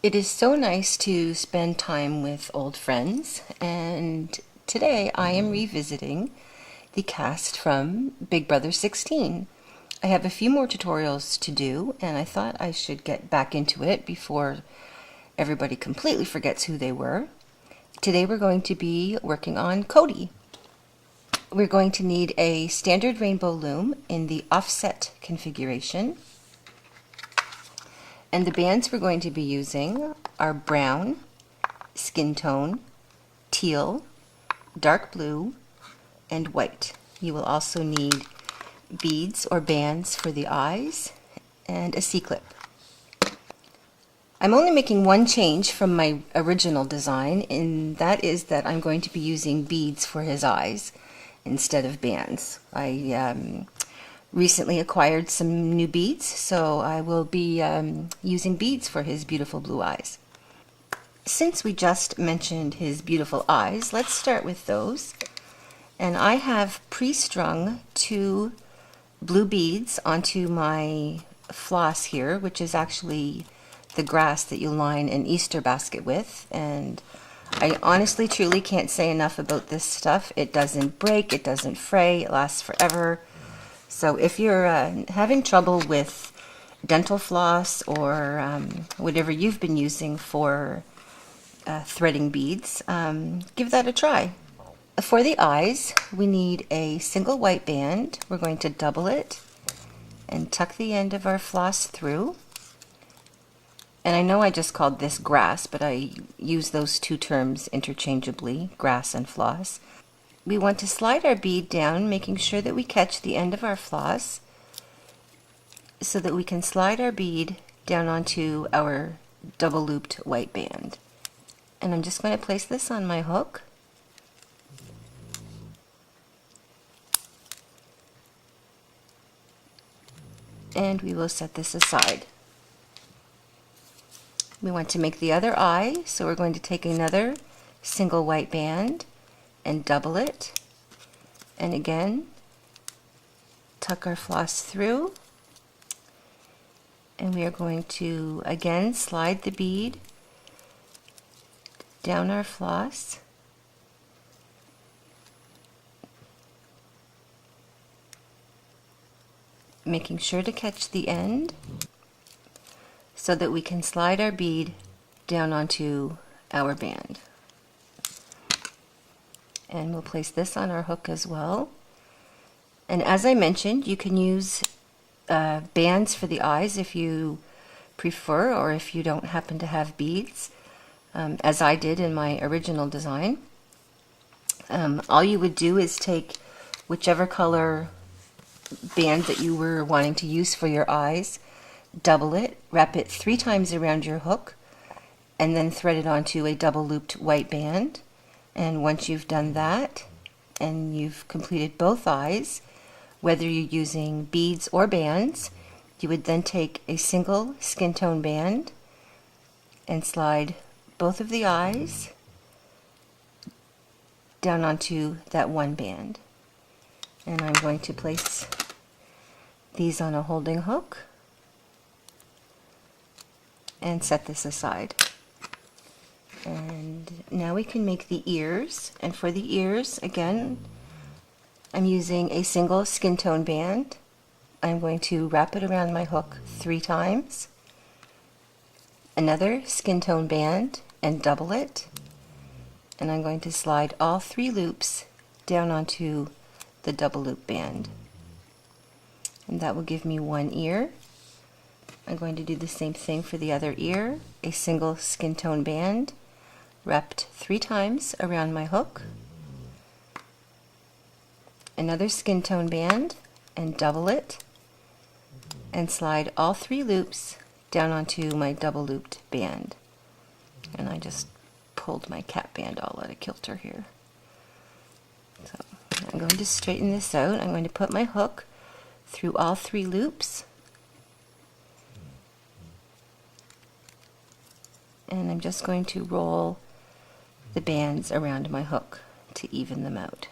It is so nice to spend time with old friends, and today I am revisiting the cast from Big Brother 16. I have a few more tutorials to do, and I thought I should get back into it before everybody completely forgets who they were. Today we're going to be working on Cody. We're going to need a standard rainbow loom in the offset configuration. And the bands we're going to be using are brown, skin tone, teal, dark blue, and white. You will also need beads or bands for the eyes and a C-clip. I'm only making one change from my original design, and that is that I'm going to be using beads for his eyes instead of bands. I recently acquired some new beads, so I will be using beads for his beautiful blue eyes. Since we just mentioned his beautiful eyes, let's start with those. And I have pre-strung 2 blue beads onto my floss here, which is actually the grass that you line an Easter basket with. And I honestly, truly can't say enough about this stuff. It doesn't break, it doesn't fray, it lasts forever. So if you're having trouble with dental floss or whatever you've been using for threading beads, give that a try. For the eyes, we need a single white band. We're going to double it and tuck the end of our floss through. And I know I just called this grass, but I use those two terms interchangeably, grass and floss. We want to slide our bead down, making sure that we catch the end of our floss so that we can slide our bead down onto our double looped white band. And I'm just going to place this on my hook. And we will set this aside. We want to make the other eye, so we're going to take another single white band and double it, and again tuck our floss through, and we are going to again slide the bead down our floss, making sure to catch the end so that we can slide our bead down onto our band. And we'll place this on our hook as well. And as I mentioned, you can use bands for the eyes if you prefer, or if you don't happen to have beads, as I did in my original design. All you would do is take whichever color band that you were wanting to use for your eyes, double it, wrap it 3 times around your hook, and then thread it onto a double looped white band. And once you've done that, and you've completed both eyes, whether you're using beads or bands, you would then take a single skin tone band and slide both of the eyes down onto that one band. And I'm going to place these on a holding hook and set this aside. And now we can make the ears, and for the ears, again, I'm using a single skin tone band. I'm going to wrap it around my hook 3 times, another skin tone band and double it, and I'm going to slide all 3 loops down onto the double loop band. And that will give me one ear. I'm going to do the same thing for the other ear, a single skin tone band, wrapped 3 times around my hook, another skin tone band and double it, and slide all 3 loops down onto my double looped band. And I just pulled my cap band all out of kilter here. So I'm going to straighten this out. I'm going to put my hook through all 3 loops, and I'm just going to roll the bands around my hook to even them out.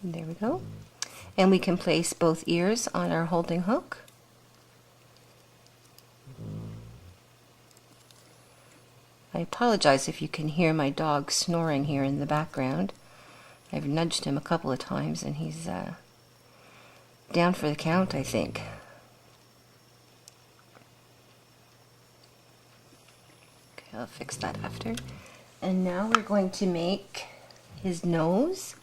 And there we go. And we can place both ears on our holding hook. I apologize if you can hear my dog snoring here in the background. I've nudged him a couple of times and he's down for the count, I think. Okay, I'll fix that after. And now we're going to make his nose.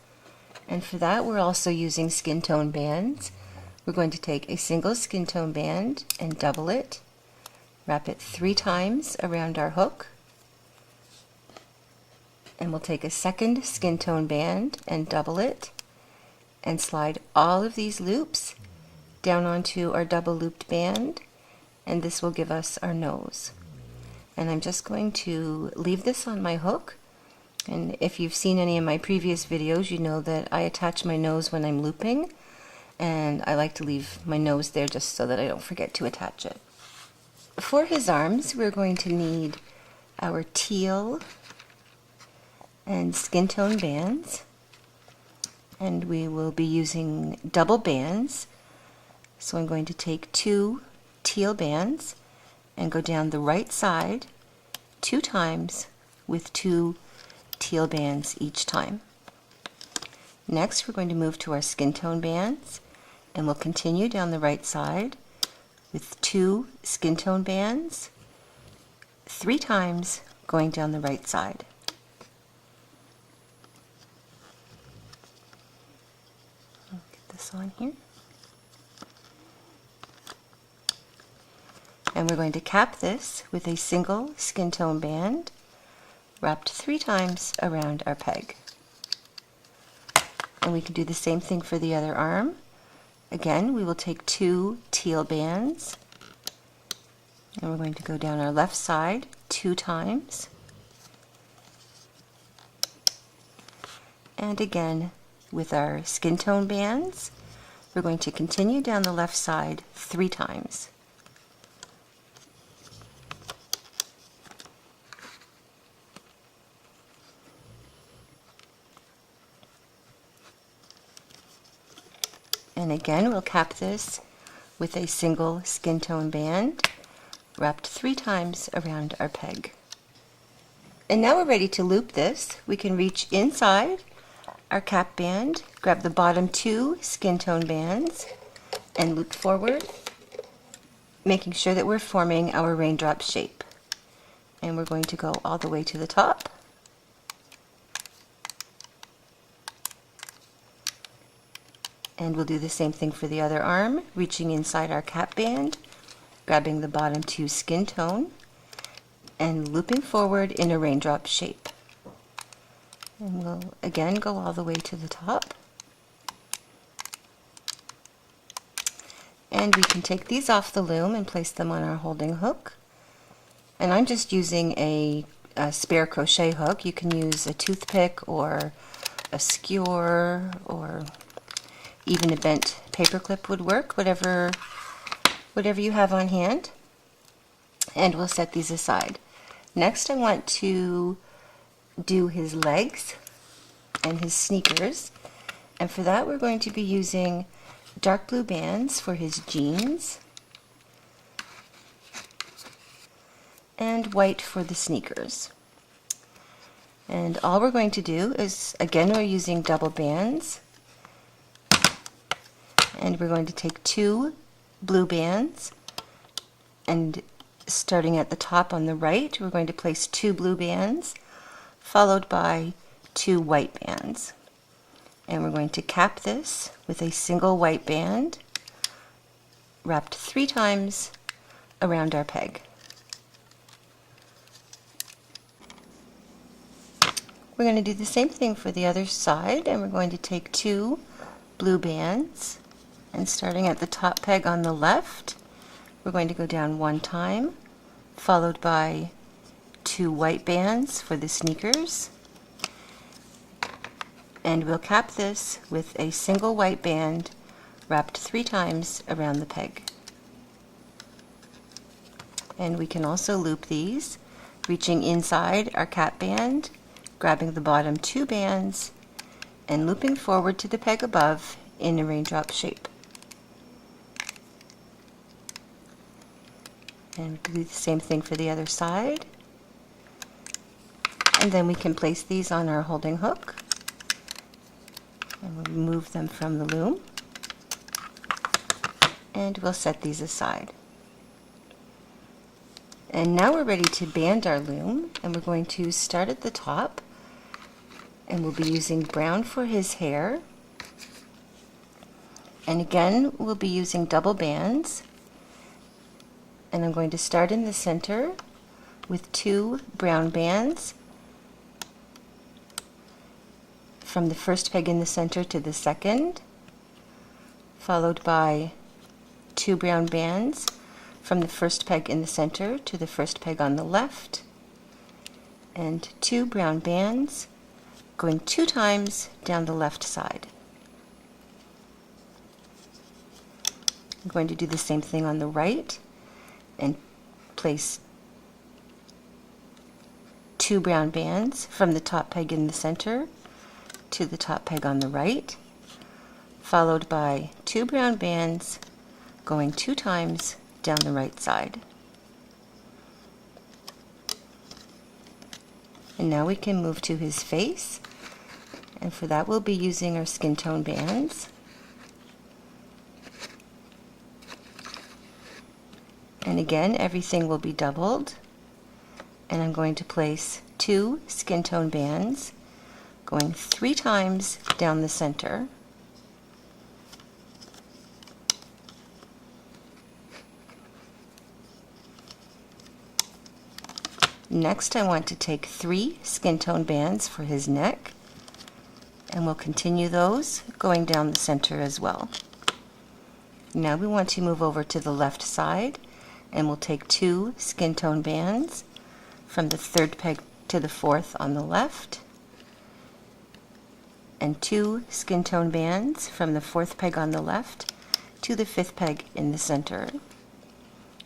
And for that we're also using skin tone bands. We're going to take a single skin tone band and double it. Wrap it 3 times around our hook. And we'll take a second skin tone band and double it and slide all of these loops down onto our double looped band, and this will give us our nose. And I'm just going to leave this on my hook, and if you've seen any of my previous videos, you know that I attach my nose when I'm looping, and I like to leave my nose there just so that I don't forget to attach it. For his arms, we're going to need our teal and skin tone bands, and we will be using double bands. So I'm going to take 2 teal bands and go down the right side 2 times with 2 teal bands each time. Next we're going to move to our skin tone bands, and we'll continue down the right side with 2 skin tone bands 3 times going down the right side. On here, and we're going to cap this with a single skin tone band wrapped 3 times around our peg. And we can do the same thing for the other arm. Again, we will take 2 teal bands, and we're going to go down our left side 2 times, and again with our skin tone bands we're going to continue down the left side 3 times. And again we'll cap this with a single skin tone band wrapped 3 times around our peg. And now we're ready to loop this. We can reach inside our cap band, grab the bottom 2 skin tone bands and loop forward, making sure that we're forming our raindrop shape. And we're going to go all the way to the top. And we'll do the same thing for the other arm, reaching inside our cap band, grabbing the bottom 2 skin tone and looping forward in a raindrop shape. And we'll again go all the way to the top. And we can take these off the loom and place them on our holding hook. And I'm just using a spare crochet hook. You can use a toothpick or a skewer, or even a bent paper clip would work, whatever you have on hand. And we'll set these aside. Next I want to do his legs and his sneakers, and for that we're going to be using dark blue bands for his jeans and white for the sneakers. And all we're going to do is, again, we're using double bands, and we're going to take 2 blue bands, and starting at the top on the right we're going to place 2 blue bands followed by 2 white bands, and we're going to cap this with a single white band wrapped 3 times around our peg. We're going to do the same thing for the other side, and we're going to take 2 blue bands, and starting at the top peg on the left we're going to go down 1 time followed by 2 white bands for the sneakers, and we'll cap this with a single white band wrapped 3 times around the peg. And we can also loop these, reaching inside our cap band, grabbing the bottom 2 bands and looping forward to the peg above in a raindrop shape. And do the same thing for the other side. And then we can place these on our holding hook, and we'll remove them from the loom, and we'll set these aside. And now we're ready to band our loom, and we're going to start at the top, and we'll be using brown for his hair. And again, we'll be using double bands, and I'm going to start in the center with 2 brown bands from the first peg in the center to the second, followed by 2 brown bands from the first peg in the center to the first peg on the left, and 2 brown bands going 2 times down the left side. I'm going to do the same thing on the right and place 2 brown bands from the top peg in the center to the top peg on the right, followed by 2 brown bands going 2 times down the right side. And now we can move to his face, and for that we'll be using our skin tone bands. And again, everything will be doubled, and I'm going to place 2 skin tone bands going 3 times down the center. Next, I want to take 3 skin tone bands for his neck, and we'll continue those going down the center as well. Now we want to move over to the left side, and we'll take 2 skin tone bands from the 3rd peg to the 4th on the left, and 2 skin tone bands from the 4th peg on the left to the 5th peg in the center.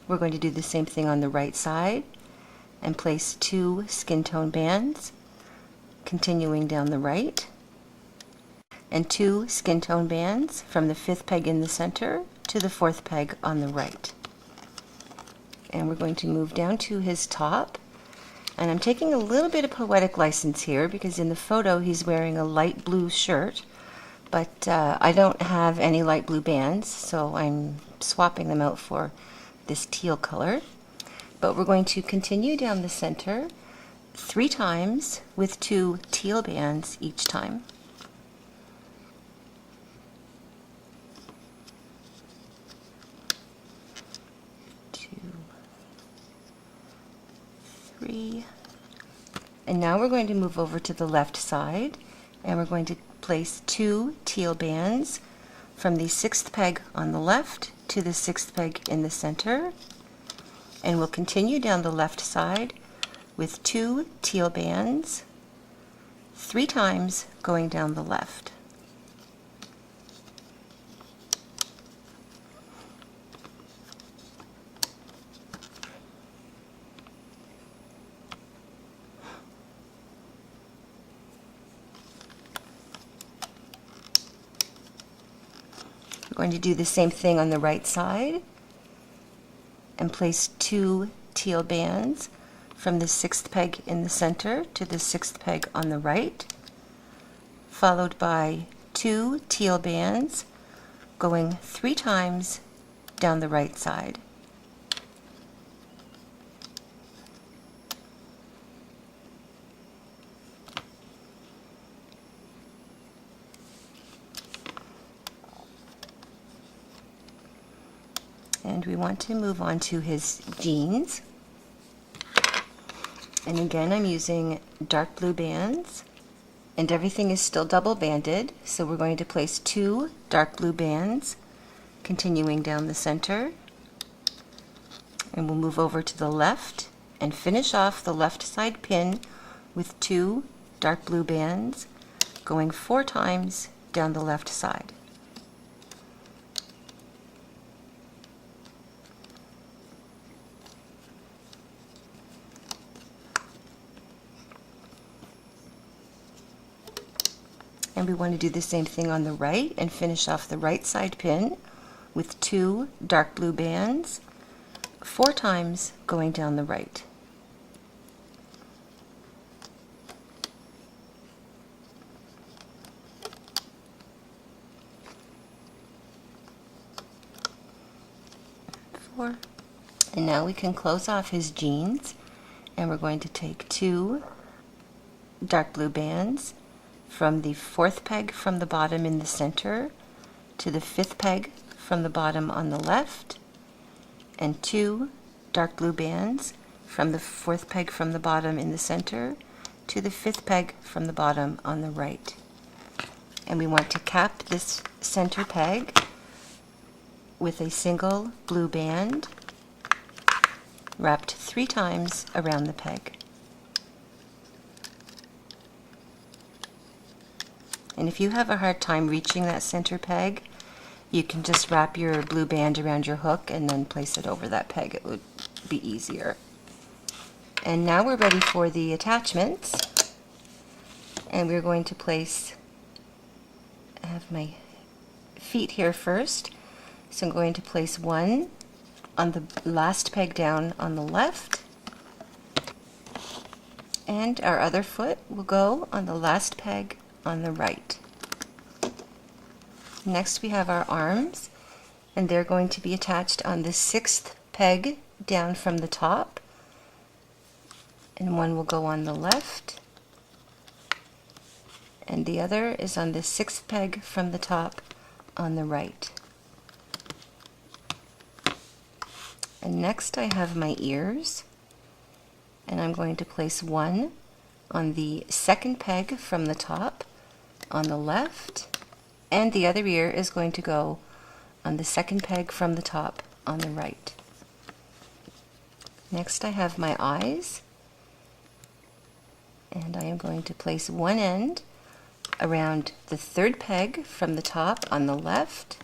We're going to do the same thing on the right side and place 2 skin tone bands continuing down the right, and 2 skin tone bands from the 5th peg in the center to the 4th peg on the right. And we're going to move down to his top, and I'm taking a little bit of poetic license here because in the photo he's wearing a light blue shirt, but I don't have any light blue bands, so I'm swapping them out for this teal color. But we're going to continue down the center 3 times with 2 teal bands each time. 2, 3, and now we're going to move over to the left side, and we're going to place 2 teal bands from the 6th peg on the left to the 6th peg in the center. And we'll continue down the left side with 2 teal bands 3 times going down the left. We're going to do the same thing on the right side and place 2 teal bands from the 6th peg in the center to the 6th peg on the right, followed by 2 teal bands going 3 times down the right side. And we want to move on to his jeans. And again, I'm using dark blue bands, and everything is still double banded, so we're going to place 2 dark blue bands continuing down the center, and we'll move over to the left and finish off the left side pin with 2 dark blue bands going 4 times down the left side. And we want to do the same thing on the right and finish off the right side pin with 2 dark blue bands 4 times going down the right. 4. And now we can close off his jeans, and we're going to take 2 dark blue bands from the 4th peg from the bottom in the center to the 5th peg from the bottom on the left, and 2 dark blue bands from the 4th peg from the bottom in the center to the 5th peg from the bottom on the right. And we want to cap this center peg with a single blue band wrapped 3 times around the peg. And if you have a hard time reaching that center peg, you can just wrap your blue band around your hook and then place it over that peg. It would be easier. And now we're ready for the attachments. And we're going to place, I have my feet here first. So I'm going to place one on the last peg down on the left. And our other foot will go on the last peg on the right. Next we have our arms, and they're going to be attached on the 6th peg down from the top, and one will go on the left, and the other is on the 6th peg from the top on the right. And next I have my ears, and I'm going to place one on the 2nd peg from the top on the left, and the other ear is going to go on the 2nd peg from the top on the right. Next I have my eyes, and I am going to place one end around the 3rd peg from the top on the left,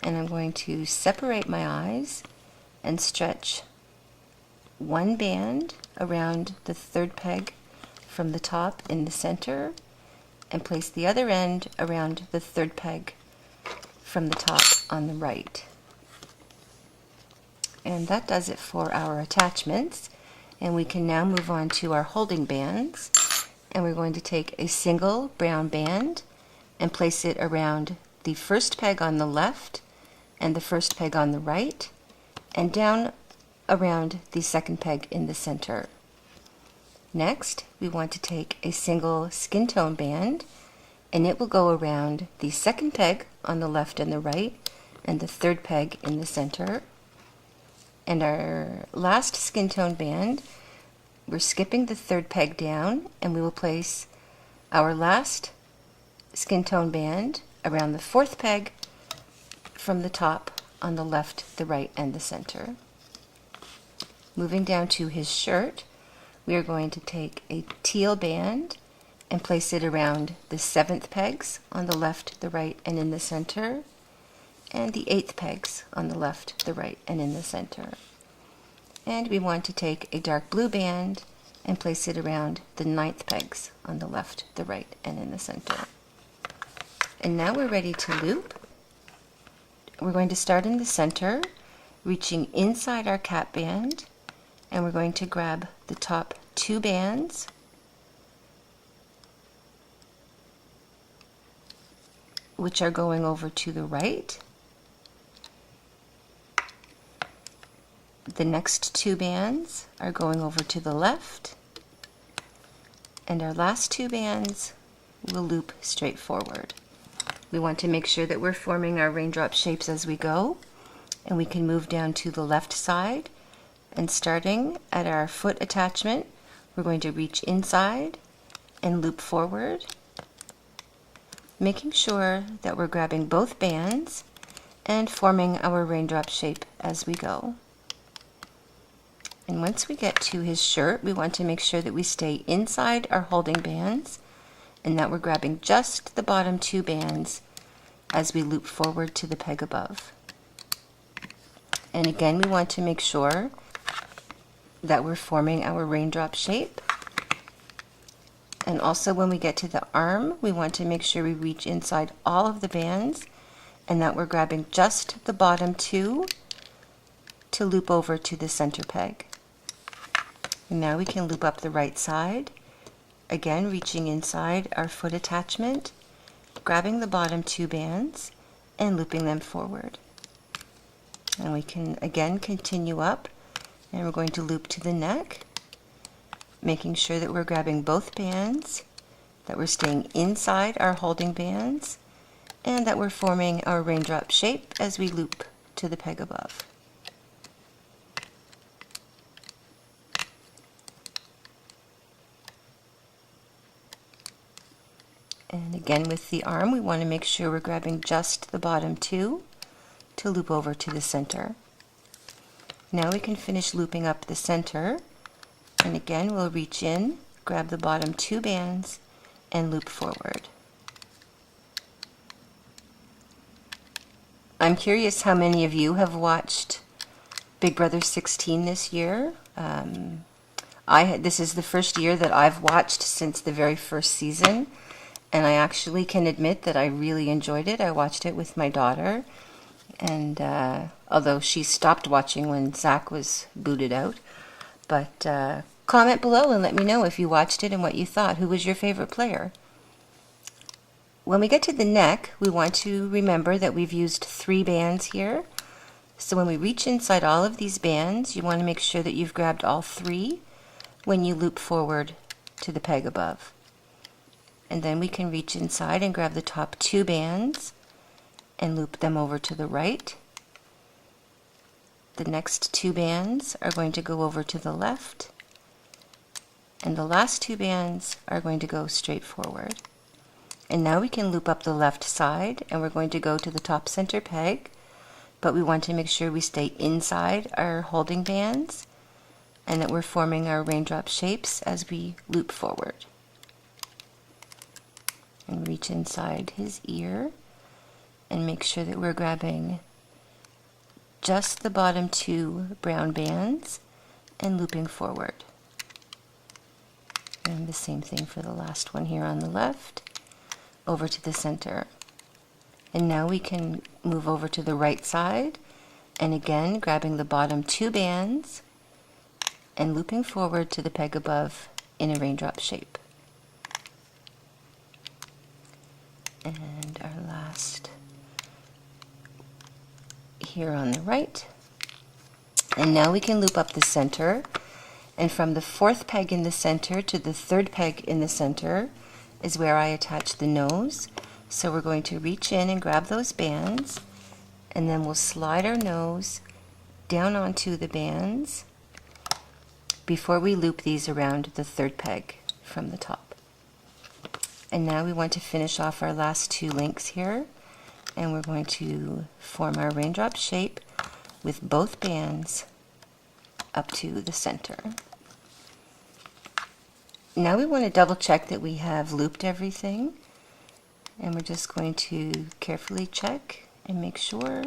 and I'm going to separate my eyes and stretch one band around the 3rd peg from the top in the center, and place the other end around the 3rd peg from the top on the right. And that does it for our attachments. And we can now move on to our holding bands. And we're going to take a single brown band and place it around the 1st peg on the left and the 1st peg on the right, and down around the 2nd peg in the center. Next, we want to take a single skin tone band, and it will go around the 2nd peg on the left and the right, and the 3rd peg in the center. And our last skin tone band, we're skipping the 3rd peg down, and we will place our last skin tone band around the 4th peg from the top on the left, the right, and the center. Moving down to his shirt, we are going to take a teal band and place it around the 7th pegs on the left, the right, and in the center, and the 8th pegs on the left, the right, and in the center. And we want to take a dark blue band and place it around the 9th pegs on the left, the right, and in the center. And now we're ready to loop. We're going to start in the center, reaching inside our cap band, and we're going to grab the top 2 bands, which are going over to the right. The next 2 bands are going over to the left, and our last 2 bands will loop straight forward. We want to make sure that we're forming our raindrop shapes as we go, and we can move down to the left side, and starting at our foot attachment, we're going to reach inside and loop forward, making sure that we're grabbing both bands and forming our raindrop shape as we go. And once we get to his shirt, we want to make sure that we stay inside our holding bands and that we're grabbing just the bottom 2 bands as we loop forward to the peg above. And again, we want to make sure that we're forming our raindrop shape. And also when we get to the arm, we want to make sure we reach inside all of the bands and that we're grabbing just the bottom 2 to loop over to the center peg. And now we can loop up the right side, again reaching inside our foot attachment, grabbing the bottom 2 bands and looping them forward. And we can again continue up, and we're going to loop to the neck, making sure that we're grabbing both bands, that we're staying inside our holding bands, and that we're forming our raindrop shape as we loop to the peg above. And again with the arm, we want to make sure we're grabbing just the bottom two to loop over to the center. Now we can finish looping up the center, and again we'll reach in, grab the bottom two bands, and loop forward. I'm curious how many of you have watched Big Brother 16 this year. This is the first year that I've watched since the very first season, and I actually can admit that I really enjoyed it. I watched it with my daughter, and although she stopped watching when Zach was booted out. But comment below and let me know if you watched it and what you thought. Who was your favorite player? When we get to the neck, we want to remember that we've used 3 bands here. So when we reach inside all of these bands, you want to make sure that you've grabbed all 3 when you loop forward to the peg above. And then we can reach inside and grab the top 2 bands and loop them over to the right. The next 2 bands are going to go over to the left, and the last 2 bands are going to go straight forward. And now we can loop up the left side, and we're going to go to the top center peg, but we want to make sure we stay inside our holding bands and that we're forming our raindrop shapes as we loop forward. And reach inside his ear and make sure that we're grabbing just the bottom 2 brown bands and looping forward. And the same thing for the last one here on the left, over to the center. And now we can move over to the right side, and again grabbing the bottom 2 bands and looping forward to the peg above in a raindrop shape. And our last here on the right. And now we can loop up the center, and from the 4th peg in the center to the 3rd peg in the center is where I attach the nose. So we're going to reach in and grab those bands, and then we'll slide our nose down onto the bands before we loop these around the 3rd peg from the top. And now we want to finish off our last 2 links here, and we're going to form our raindrop shape with both bands up to the center. Now we want to double check that we have looped everything, and we're just going to carefully check and make sure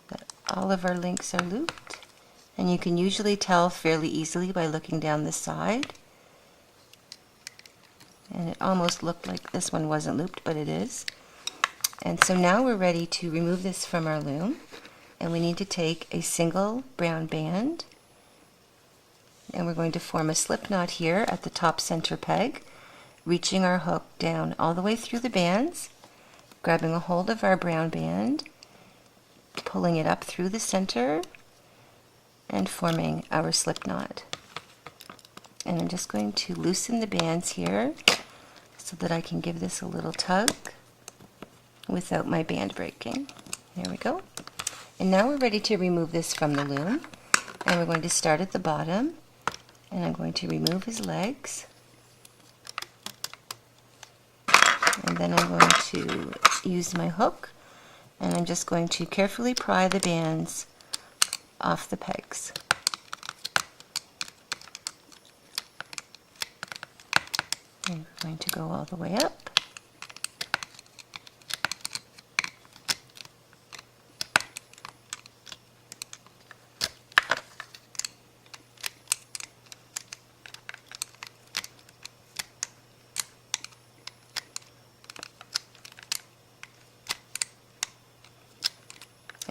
that all of our links are looped. And you can usually tell fairly easily by looking down the side. And it almost looked like this one wasn't looped, but it is. And so now we're ready to remove this from our loom, and we need to take a single brown band, and we're going to form a slip knot here at the top center peg, reaching our hook down all the way through the bands, grabbing a hold of our brown band, pulling it up through the center, and forming our slip knot. And I'm just going to loosen the bands here so that I can give this a little tug without my band breaking. There we go. And now we're ready to remove this from the loom, and we're going to start at the bottom, and I'm going to remove his legs, and then I'm going to use my hook, and I'm just going to carefully pry the bands off the pegs. And we're going to go all the way up.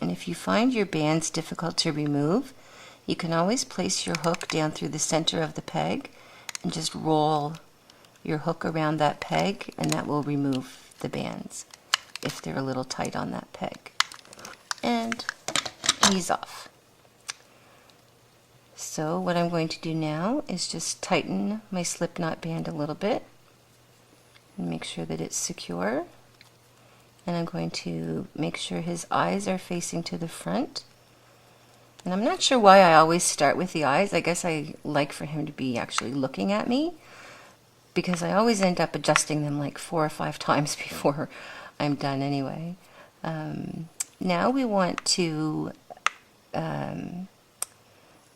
And if you find your bands difficult to remove, you can always place your hook down through the center of the peg and just roll your hook around that peg, and that will remove the bands if they're a little tight on that peg. And ease off. So what I'm going to do now is just tighten my slip knot band a little bit and make sure that it's secure. And I'm going to make sure his eyes are facing to the front. And I'm not sure why I always start with the eyes. I guess I like for him to be actually looking at me, because I always end up adjusting them like 4 or 5 times before I'm done anyway. Now we want to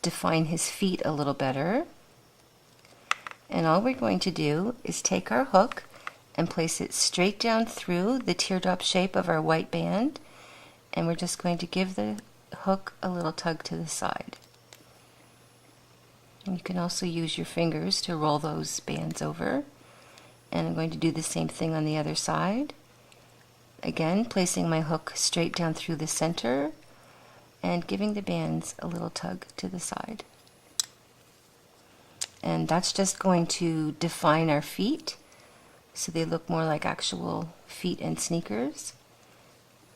define his feet a little better. And all we're going to do is take our hook and place it straight down through the teardrop shape of our white band, and we're just going to give the hook a little tug to the side. And you can also use your fingers to roll those bands over. And I'm going to do the same thing on the other side. Again, placing my hook straight down through the center and giving the bands a little tug to the side. And that's just going to define our feet, so they look more like actual feet and sneakers.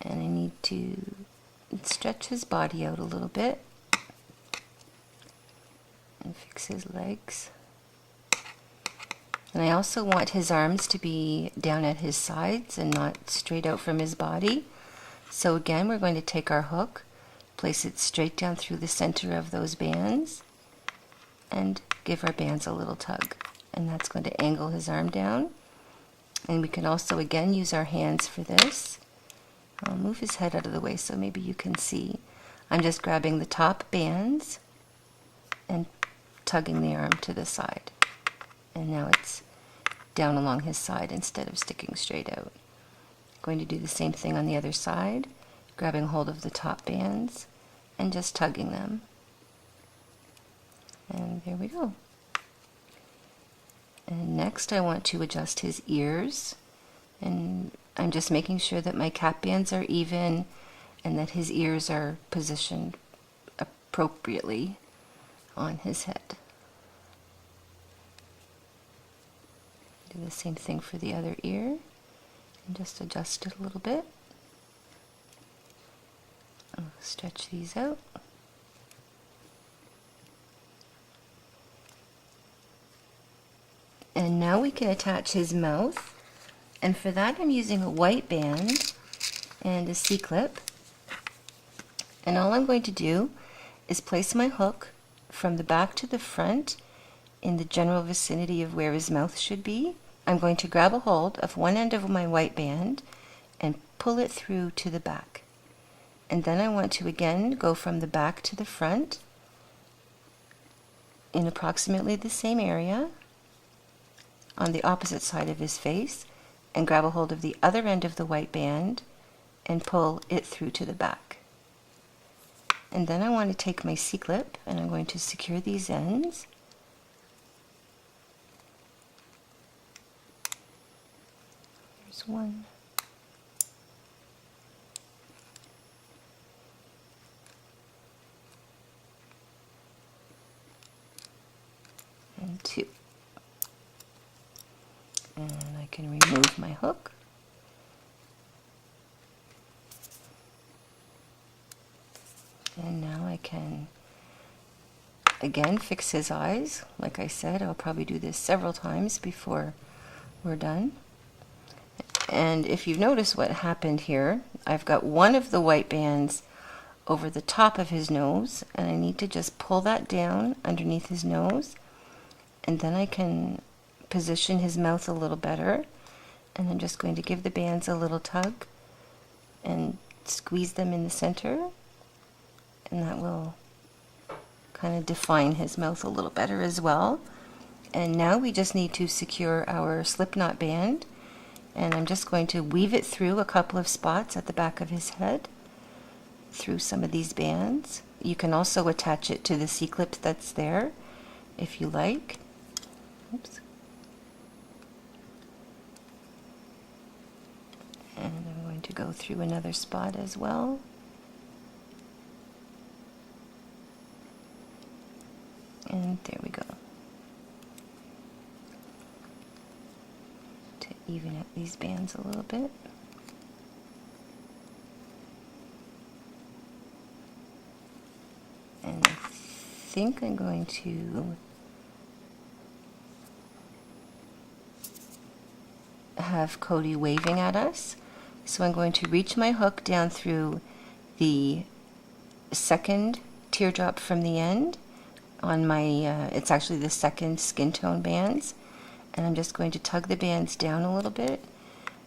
And I need to stretch his body out a little bit and fix his legs. And I also want his arms to be down at his sides and not straight out from his body. So again, we're going to take our hook, place it straight down through the center of those bands, and give our bands a little tug. And that's going to angle his arm down. And we can also again use our hands for this. I'll move his head out of the way so maybe you can see. I'm just grabbing the top bands and tugging the arm to the side. And now it's down along his side instead of sticking straight out. Going to do the same thing on the other side, grabbing hold of the top bands and just tugging them. And there we go. And next I want to adjust his ears, and I'm just making sure that my cap bands are even and that his ears are positioned appropriately on his head. Do the same thing for the other ear and just adjust it a little bit. I'll stretch these out. And now we can attach his mouth, and for that I'm using a white band and a C-clip. And all I'm going to do is place my hook from the back to the front in the general vicinity of where his mouth should be. I'm going to grab a hold of one end of my white band and pull it through to the back. And then I want to again go from the back to the front in approximately the same area on the opposite side of his face, and grab a hold of the other end of the white band and pull it through to the back. And then I want to take my C-clip and I'm going to secure these ends. There's one. And two. And I can remove my hook. And now I can again fix his eyes. Like I said, I'll probably do this several times before we're done. And if you notice what happened here, I've got one of the white bands over the top of his nose, and I need to just pull that down underneath his nose, and then I can position his mouth a little better. And I'm just going to give the bands a little tug and squeeze them in the center, and that will kind of define his mouth a little better as well. And now we just need to secure our slip knot band, and I'm just going to weave it through a couple of spots at the back of his head through some of these bands. You can also attach it to the C-clip that's there if you like. Oops. And I'm going to go through another spot as well. And there we go. To even out these bands a little bit. think I'm going to have Cody waving at us. So I'm going to reach my hook down through the second teardrop from the end on my, it's actually the second skin tone bands, and I'm just going to tug the bands down a little bit,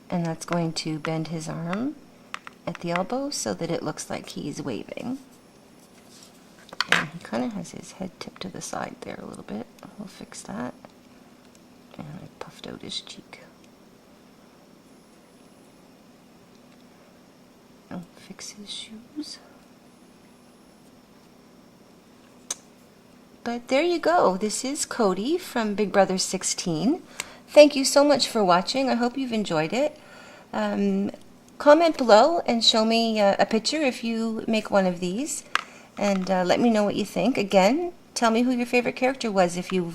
and that's going to bend his arm at the elbow so that it looks like he's waving. And he kind of has his head tipped to the side there a little bit. We'll fix that. And I puffed out his cheek. I'll fix his shoes. But there you go. This is Cody from Big Brother 16. Thank you so much for watching. I hope you've enjoyed it. Comment below and show me a picture if you make one of these. And let me know what you think. Again, tell me who your favorite character was if you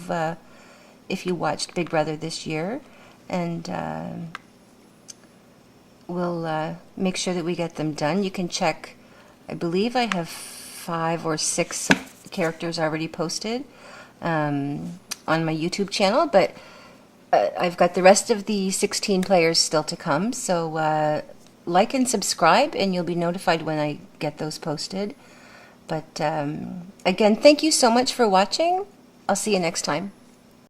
watched Big Brother this year. And we'll make sure that we get them done. You can check, I believe I have 5 or 6 characters already posted on my YouTube channel, but I've got the rest of the 16 players still to come, so like and subscribe and you'll be notified when I get those posted. But again, thank you so much for watching. I'll see you next time.